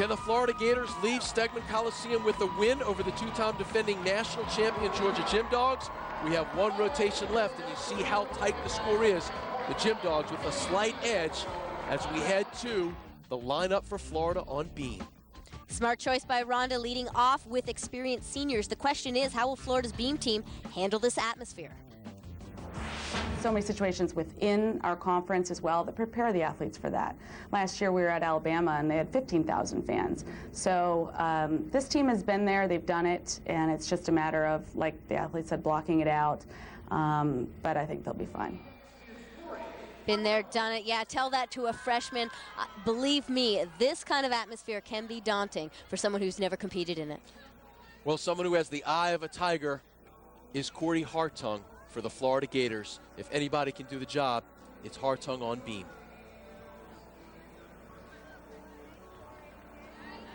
Can the Florida Gators leave Stegman Coliseum with a win over the two-time defending national champion Georgia Gym Dogs? We have one rotation left, and you see how tight the score is. The Gym Dogs with a slight edge as we head to the lineup for Florida on beam. Smart choice by Rhonda, leading off with experienced seniors. The question is, how will Florida's beam team handle this atmosphere? So many situations within our conference as well that prepare the athletes for that. Last year we were at Alabama and they had 15,000 fans. So this team has been there, they've done it, and it's just a matter of, like the athletes said, blocking it out. But I think they'll be fine. Been there, done it. Yeah, tell that to a freshman. Believe me, this kind of atmosphere can be daunting for someone who's never competed in it. Well, someone who has the eye of a tiger is Corey Hartung for the Florida Gators. If anybody can do the job, it's Hartung on beam.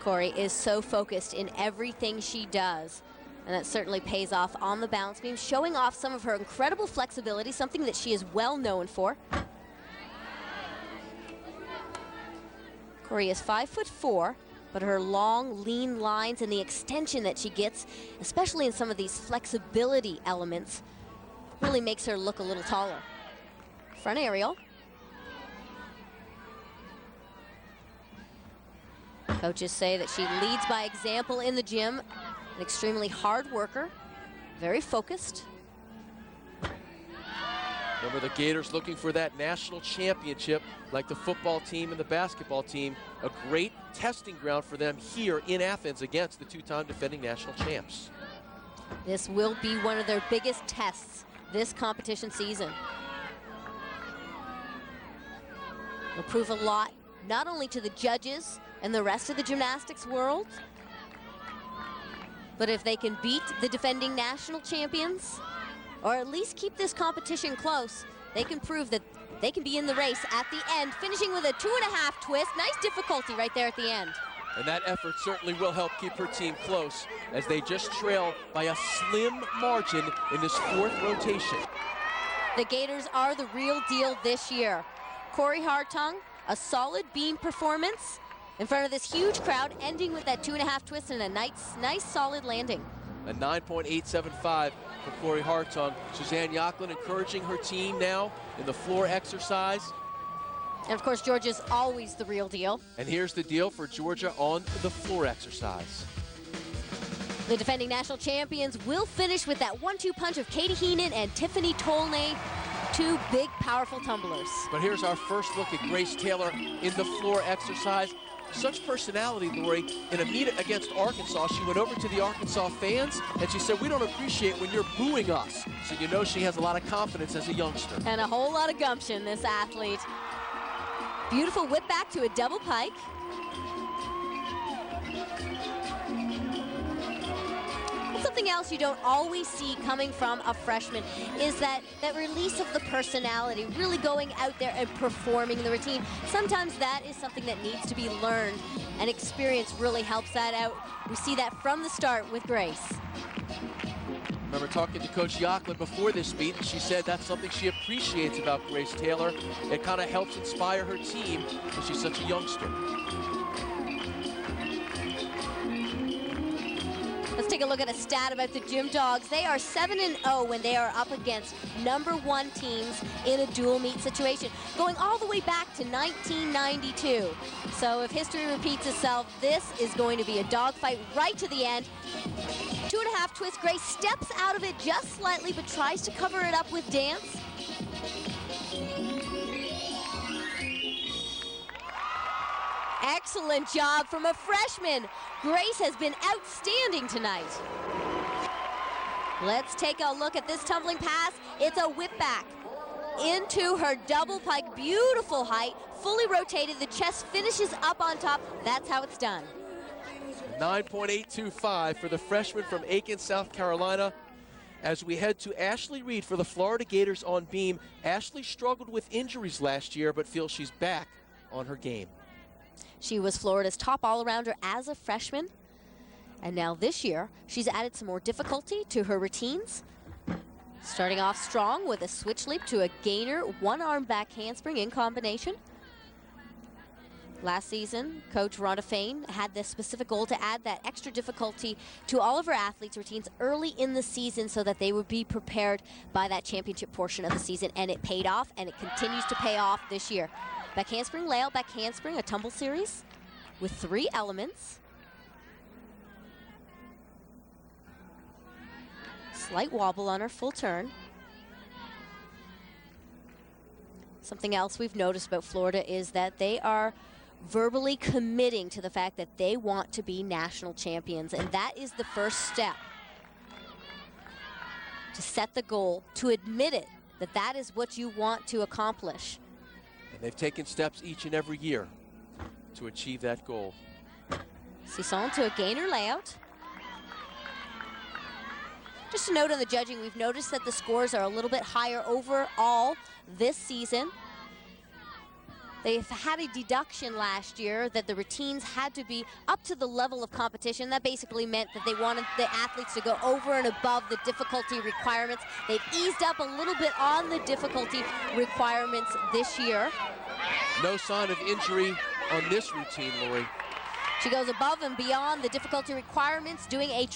Corey is so focused in everything she does, and that certainly pays off on the balance beam, showing off some of her incredible flexibility, something that she is well known for. Corey is 5'4", but her long, lean lines and the extension that she gets, especially in some of these flexibility elements, really makes her look a little taller. Front aerial. Coaches say that she leads by example in the gym, an extremely hard worker, very focused. Remember, the Gators looking for that national championship like the football team and the basketball team. A great testing ground for them here in Athens against the two-time defending national champs. This will be one of their biggest tests this competition season. Will prove a lot, not only to the judges and the rest of the gymnastics world, but if they can beat the defending national champions, or at least keep this competition close, they can prove that they can be in the race at the end, finishing with a 2.5 twist. Nice difficulty right there at the end. And that effort certainly will help keep her team close as they just trail by a slim margin in this fourth rotation. The Gators are the real deal this year. Corey Hartung, a solid beam performance in front of this huge crowd, ending with that 2.5 twist and a nice solid landing. A 9.875 for Corey Hartung. Suzanne Yocklin encouraging her team now in the floor exercise. And of course, Georgia's always the real deal. And here's the deal for Georgia on the floor exercise. The defending national champions will finish with that 1-2 punch of Katie Heenan and Tiffany Tolnay, two big, powerful tumblers. But here's our first look at Grace Taylor in the floor exercise. Such personality, Lori. In a meet against Arkansas, she went over to the Arkansas fans and she said, "We don't appreciate when you're booing us." So you know she has a lot of confidence as a youngster. And a whole lot of gumption, this athlete. Beautiful whip back to a double pike. Something else you don't always see coming from a freshman is that release of the personality, really going out there and performing the routine. Sometimes that is something that needs to be learned, and experience really helps that out. We see that from the start with Grace. Remember talking to Coach Yocklin before this meet, and she said that's something she appreciates about Grace Taylor. It kind of helps inspire her team because she's such a youngster. Let's take a look at a stat about the Gym Dogs. They are 7-0 when they are up against #1 teams in a dual meet situation, going all the way back to 1992. So if history repeats itself, this is going to be a dogfight right to the end. 2.5 twist. Grace steps out of it just slightly, but tries to cover it up with dance. Excellent job from a freshman. Grace has been outstanding tonight. Let's take a look at this tumbling pass. It's a whip back into her double pike. Beautiful height, fully rotated. The chest finishes up on top. That's how it's done. 9.825 for the freshman from Aiken, South Carolina. As we head to Ashley Reed for the Florida Gators on beam. Ashley struggled with injuries last year, but feels she's back on her game. She was Florida's top all-arounder as a freshman. And now this year, she's added some more difficulty to her routines. Starting off strong with a switch leap to a gainer, one-arm back handspring in combination. Last season, Coach Rhonda Fain had this specific goal to add that extra difficulty to all of her athletes' routines early in the season so that they would be prepared by that championship portion of the season, and it paid off, and it continues to pay off this year. Back handspring, layout, back handspring, a tumble series with 3 elements. Slight wobble on her full turn. Something else we've noticed about Florida is that they are verbally committing to the fact that they want to be national champions, and that is the first step to set the goal, to admit it, that that is what you want to accomplish. And they've taken steps each and every year to achieve that goal. Sisson to a gainer layout. Just a note on the judging, we've noticed that the scores are a little bit higher overall this season. They've had a deduction last year that the routines had to be up to the level of competition. That basically meant that they wanted the athletes to go over and above the difficulty requirements. They've eased up a little bit on the difficulty requirements this year. No sign of injury on this routine, Lori. She goes above and beyond the difficulty requirements, doing a